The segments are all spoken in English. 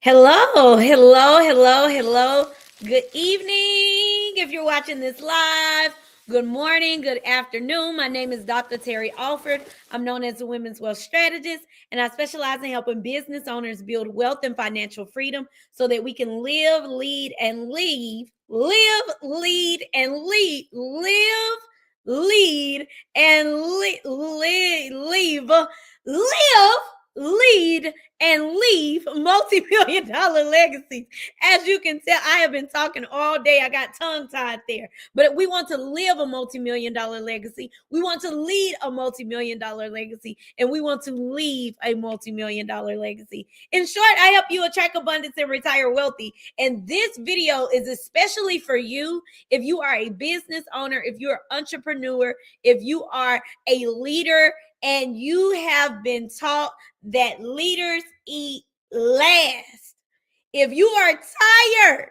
Hello, hello, hello, hello. Good evening. If you're watching this live, good morning, good afternoon. My name is Dr. Terry Alford. I'm known as a women's wealth strategist, and I specialize in helping business owners build wealth and financial freedom so that we can live, lead, and leave. Live, lead, and lead. Live, lead, and live, lead, and leave multi-million dollar legacies. As you can tell, I have been talking all day. I got tongue tied there. But we want to live a multi-million dollar legacy. We want to lead a multi-million dollar legacy. And we want to leave a multi-million dollar legacy. In short, I help you attract abundance and retire wealthy. And this video is especially for you if you are a business owner, if you're an entrepreneur, if you are a leader, and you have been taught that leaders eat last. If you are tired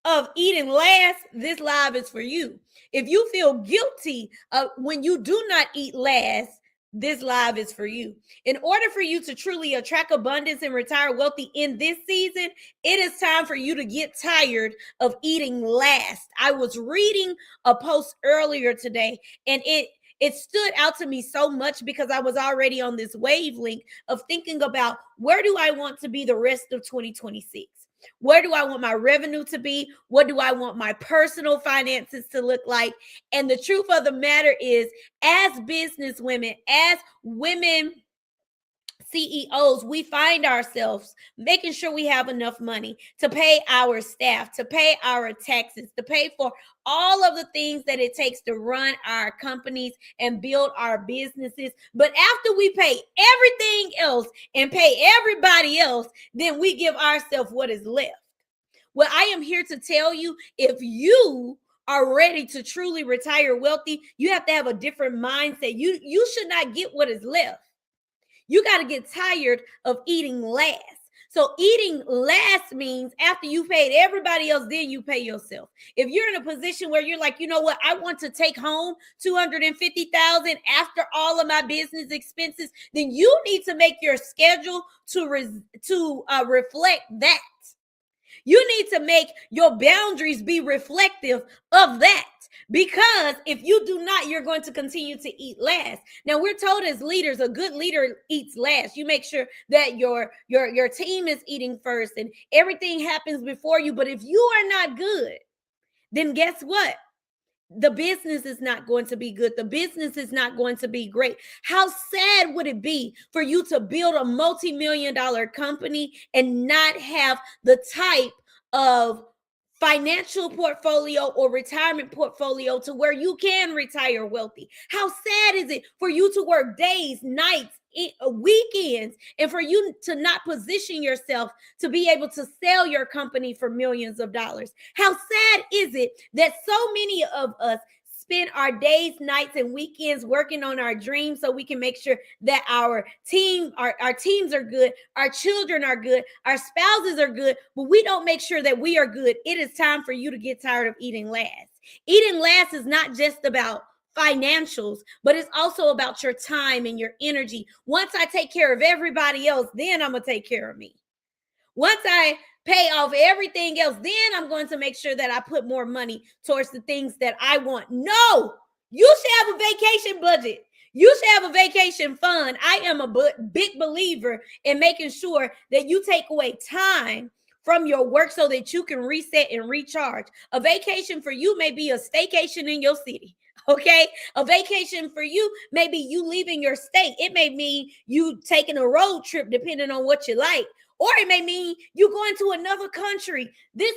of eating last, this live is for you. If you feel guilty when you do not eat last, this live is for you. In order for you to truly attract abundance and retire wealthy in this season, it is time for you to get tired of eating last. I was reading a post earlier today, and it stood out to me so much because I was already on this wavelength of thinking about where do I want to be the rest of 2026? Where do I want my revenue to be? What do I want my personal finances to look like? And the truth of the matter is, as business women, as women CEOs, we find ourselves making sure we have enough money to pay our staff, to pay our taxes, to pay for all of the things that it takes to run our companies and build our businesses. But after we pay everything else and pay everybody else, then we give ourselves what is left. Well, I am here to tell you, if you are ready to truly retire wealthy, you have to have a different mindset. You should not get what is left. You got to get tired of eating last. So eating last means after you paid everybody else, then you pay yourself. If you're in a position where you're like, you know what, I want to take home $250,000 after all of my business expenses, then you need to make your schedule to reflect that. You need to make your boundaries be reflective of that. Because if you do not, you're going to continue to eat last. Now, we're told as leaders, a good leader eats last. You make sure that your team is eating first and everything happens before you. But if you are not good, then guess what? The business is not going to be good. The business is not going to be great. How sad would it be for you to build a multi-million dollar company and not have the type of financial portfolio or retirement portfolio to where you can retire wealthy? How sad is it for you to work days, nights, weekends, and for you to not position yourself to be able to sell your company for millions of dollars? How sad is it that so many of us spend our days, nights, and weekends working on our dreams so we can make sure that our teams are good, our children are good, our spouses are good, but we don't make sure that we are good? It is time for you to get tired of eating last. Eating last is not just about financials, but it's also about your time and your energy. Once I take care of everybody else, then I'm gonna take care of me. Once I pay off everything else, then I'm going to make sure that I put more money towards the things that I want. No, you should have a vacation budget. You should have a vacation fund. I am a big believer in making sure that you take away time from your work so that you can reset and recharge. A vacation for you may be a staycation in your city. Okay, a vacation for you may be you leaving your state. It may mean you taking a road trip, depending on what you like. Or it may mean you going to another country. This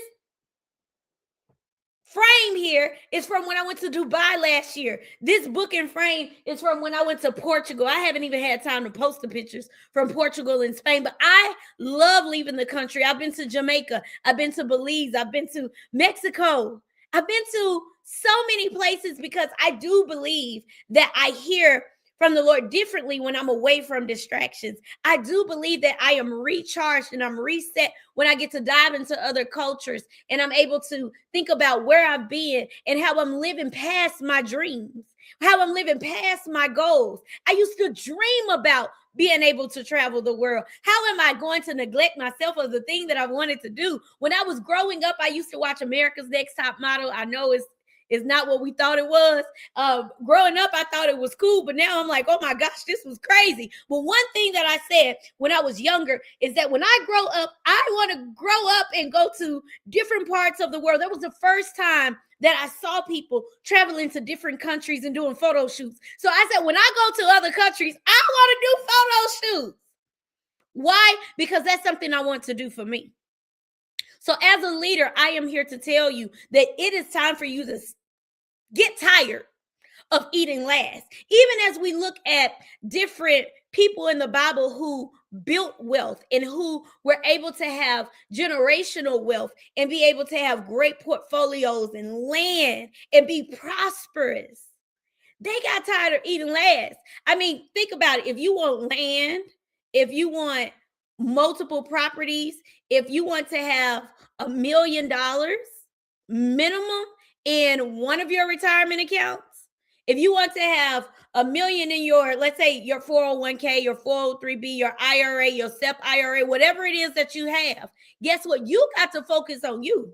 frame here is from when I went to Dubai last year. This book and frame is from when I went to Portugal. I haven't even had time to post the pictures from Portugal and Spain, but I love leaving the country. I've been to Jamaica. I've been to Belize. I've been to Mexico. I've been to so many places because I do believe that I hear from the Lord differently when I'm away from distractions. I do believe that I am recharged and I'm reset when I get to dive into other cultures and I'm able to think about where I've been and how I'm living past my dreams, how I'm living past my goals. I used to dream about being able to travel the world? How am I going to neglect myself of the thing that I wanted to do? When I was growing up, I used to watch America's Next Top Model. I know it's not what we thought it was. Growing up, I thought it was cool, but now I'm like, oh my gosh, this was crazy. But one thing that I said when I was younger is that when I grow up, I want to grow up and go to different parts of the world. That was the first time that I saw people traveling to different countries and doing photo shoots. So I said, when I go to other countries, I want to do photo shoots. Why? Because that's something I want to do for me. So as a leader, I am here to tell you that it is time for you to get tired of eating last. Even as we look at different people in the Bible who built wealth and who were able to have generational wealth and be able to have great portfolios and land and be prosperous, they got tired of eating last. I mean, think about it. If you want land, if you want multiple properties, if you want to have $1 million minimum in one of your retirement accounts, if you want to have $1 million in your, let's say your 401k, your 403b, your IRA, your SEP IRA, whatever it is that you have, guess what? You got to focus on you.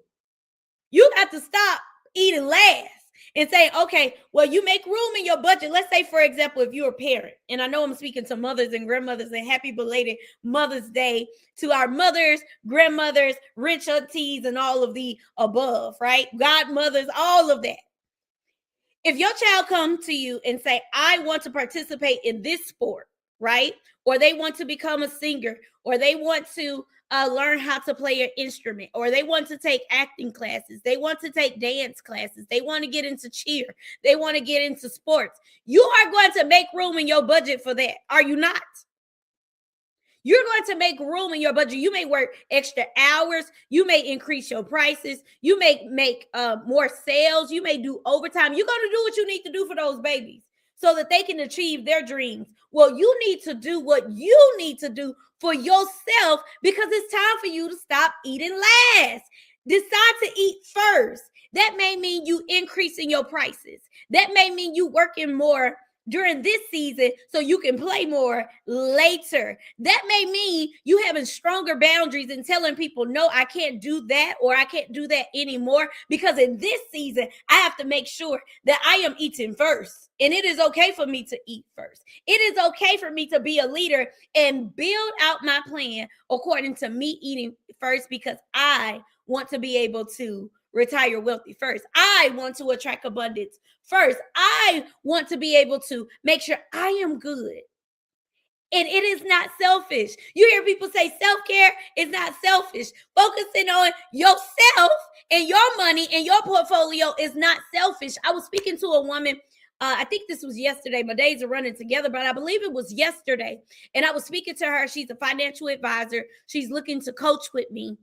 You got to stop eating last and say, okay, well, you make room in your budget. Let's say, for example, if you're a parent, and I know I'm speaking to mothers and grandmothers, and happy belated Mother's Day to our mothers, grandmothers, rich aunties, and all of the above, right? Godmothers, all of that. If your child comes to you and say, I want to participate in this sport, right? Or they want to become a singer, or they want to learn how to play an instrument, or they want to take acting classes, they want to take dance classes, they want to get into cheer, they want to get into sports. You are going to make room in your budget for that. Are you not? You're going to make room in your budget. You may work extra hours. You may increase your prices. You may make more sales. You may do overtime. You're going to do what you need to do for those babies so that they can achieve their dreams. Well, you need to do what you need to do for yourself, because it's time for you to stop eating last. Decide to eat first. That may mean you increasing your prices. That may mean you working more during this season so you can play more later. That may mean you having stronger boundaries and telling people, no, I can't do that, or I can't do that anymore, because in this season, I have to make sure that I am eating first. And it is okay for me to eat first. It is okay for me to be a leader and build out my plan according to me eating first, because I want to be able to retire wealthy first. I want to attract abundance first. I want to be able to make sure I am good. And it is not selfish. You hear people say self-care is not selfish. Focusing on yourself and your money and your portfolio is not selfish. I was speaking to a woman. I think this was yesterday. My days are running together, but I believe it was yesterday. And I was speaking to her. She's a financial advisor. She's looking to coach with me.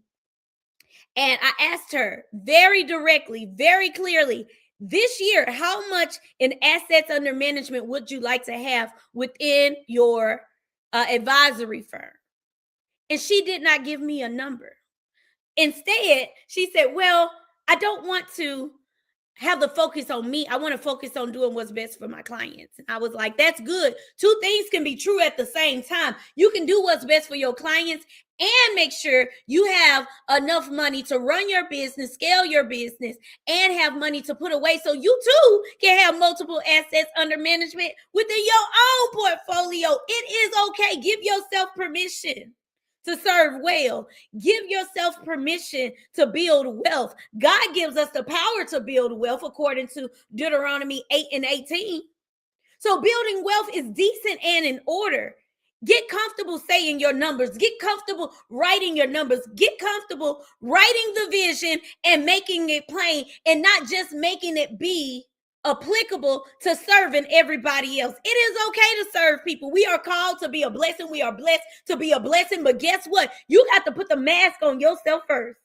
And I asked her very directly, very clearly, this year, how much in assets under management would you like to have within your advisory firm? And she did not give me a number. Instead, she said, well, I don't want to have the focus on me. I want to focus on doing what's best for my clients. And I was like, that's good. Two things can be true at the same time. You can do what's best for your clients and make sure you have enough money to run your business, scale your business, and have money to put away so you too can have multiple assets under management within your own portfolio. It is okay. Give yourself permission to serve well. Give yourself permission to build wealth. God gives us the power to build wealth according to Deuteronomy 8:18. So building wealth is decent and in order. Get comfortable saying your numbers. Get comfortable writing your numbers. Get comfortable writing the vision and making it plain, and not just making it be applicable to serving everybody else. It is okay to serve people. We are called to be a blessing. We are blessed to be a blessing. But guess what? You got to put the mask on yourself first.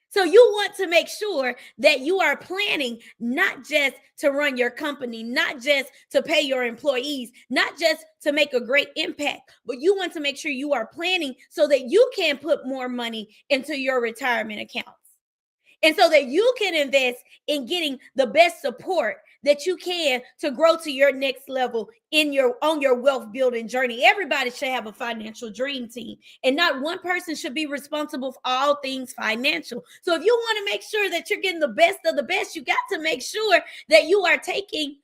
So you want to make sure that you are planning not just to run your company, not just to pay your employees, not just to make a great impact, but you want to make sure you are planning so that you can put more money into your retirement accounts. And so that you can invest in getting the best support that you can to grow to your next level on your wealth building journey. Everybody should have a financial dream team, and not one person should be responsible for all things financial. So if you want to make sure that you're getting the best of the best, you got to make sure that you are taking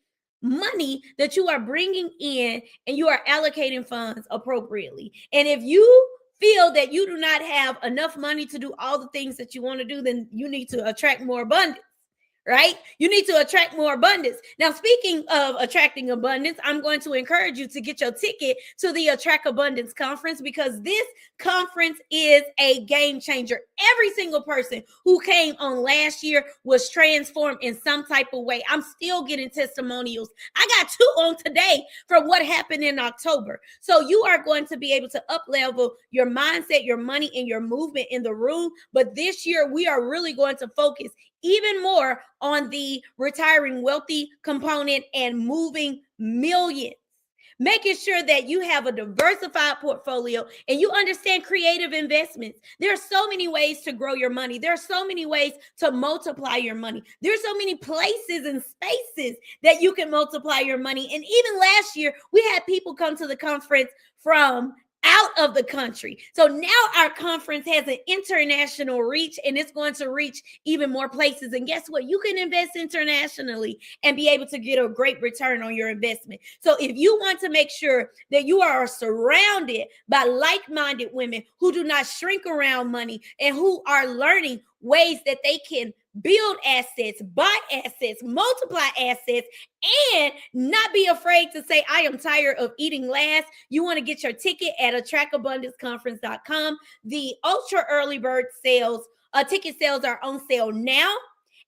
money that you are bringing in and you are allocating funds appropriately. And if you feel that you do not have enough money to do all the things that you want to do, then you need to attract more abundance. Right? You need to attract more abundance. Now, speaking of attracting abundance, I'm going to encourage you to get your ticket to the Attract Abundance Conference, because this conference is a game changer. Every single person who came on last year was transformed in some type of way. I'm still getting testimonials. I got 2 on today from what happened in October. So you are going to be able to up level your mindset, your money, and your movement in the room. But this year, we are really going to focus even more on the retiring wealthy component and moving millions, making sure that you have a diversified portfolio and you understand creative investments. There are so many ways to grow your money. There are so many ways to multiply your money. There's so many places and spaces that you can multiply your money. And even last year, we had people come to the conference from out of the country. So now our conference has an international reach, and it's going to reach even more places. And guess what? You can invest internationally and be able to get a great return on your investment. So if you want to make sure that you are surrounded by like-minded women who do not shrink around money and who are learning ways that they can build assets, buy assets, multiply assets, and not be afraid to say, I am tired of eating last, you want to get your ticket at attractabundanceconference.com. The ultra early bird sales, ticket sales are on sale now,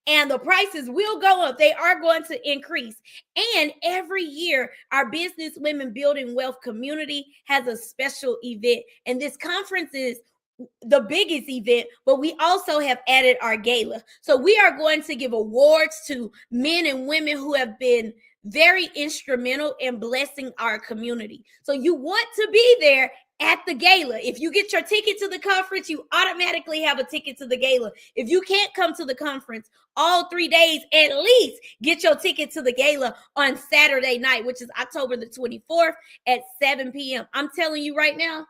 and the prices will go up. They are going to increase. And every year, our Business Women Building Wealth community has a special event. And this conference is the biggest event, but we also have added our gala. So we are going to give awards to men and women who have been very instrumental in blessing our community. So you want to be there at the gala. If you get your ticket to the conference, you automatically have a ticket to the gala. If you can't come to the conference all 3 days, at least get your ticket to the gala on Saturday night, which is October the 24th at 7 p.m. I'm telling you right now,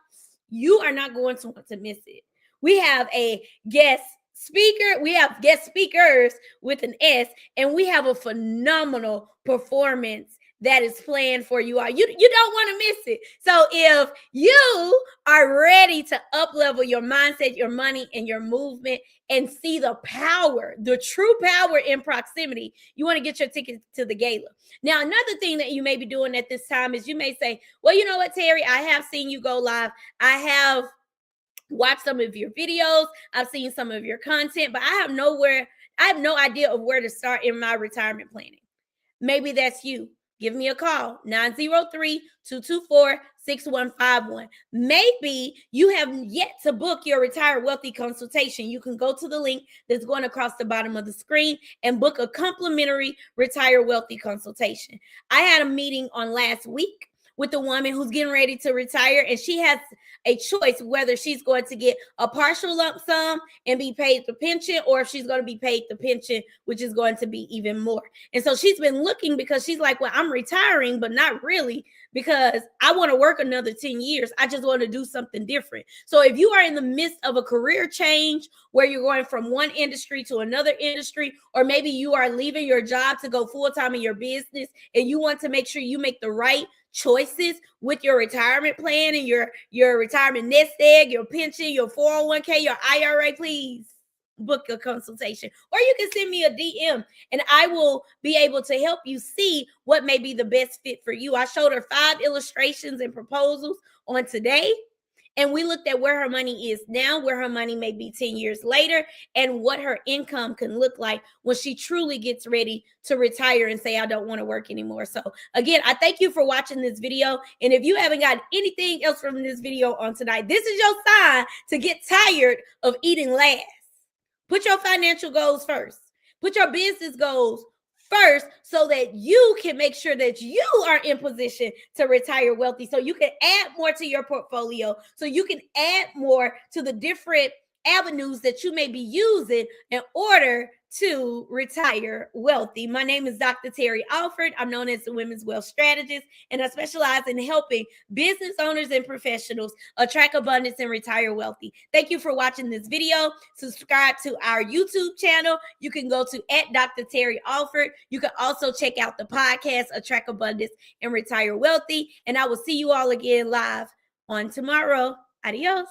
you are not going to want to miss it. We have a guest speaker. We have guest speakers with an S, and we have a phenomenal performance that is planned for you all. You don't want to miss it. So if you are ready to up-level your mindset, your money, and your movement and see the power, the true power in proximity, you want to get your ticket to the gala. Now, another thing that you may be doing at this time is you may say, well, you know what, Terry, I have seen you go live. I have watched some of your videos. I've seen some of your content, but I have no idea of where to start in my retirement planning. Maybe that's you. Give me a call, 903-224-6151. Maybe you have yet to book your Retire Wealthy consultation. You can go to the link that's going across the bottom of the screen and book a complimentary Retire Wealthy consultation. I had a meeting on last week with a woman who's getting ready to retire, and she has a choice whether she's going to get a partial lump sum and be paid the pension, or if she's going to be paid the pension, which is going to be even more. And so she's been looking, because she's like, well, I'm retiring, but not really, because I want to work another 10 years. I just want to do something different. So if you are in the midst of a career change where you're going from one industry to another industry, or maybe you are leaving your job to go full-time in your business, and you want to make sure you make the right choices with your retirement plan and your retirement nest egg, your pension, your 401k, your IRA, please book a consultation. Or you can send me a DM and I will be able to help you see what may be the best fit for you. I showed her 5 illustrations and proposals on today, and we looked at where her money is now, where her money may be 10 years later, and what her income can look like when she truly gets ready to retire and say, I don't want to work anymore. So again, I thank you for watching this video. And if you haven't got anything else from this video on tonight, this is your sign to get tired of eating last. Put your financial goals first. Put your business goals first, so that you can make sure that you are in position to retire wealthy, so you can add more to your portfolio, so you can add more to the different avenues that you may be using in order to retire wealthy. My name is Dr. Terry Alford. I'm known as the Women's Wealth Strategist, and I specialize in helping business owners and professionals attract abundance and retire wealthy. Thank you for watching this video. Subscribe to our YouTube channel. You can go to @Dr. Terry Alford. You can also check out the podcast, Attract Abundance and Retire Wealthy. And I will see you all again live on tomorrow. Adios.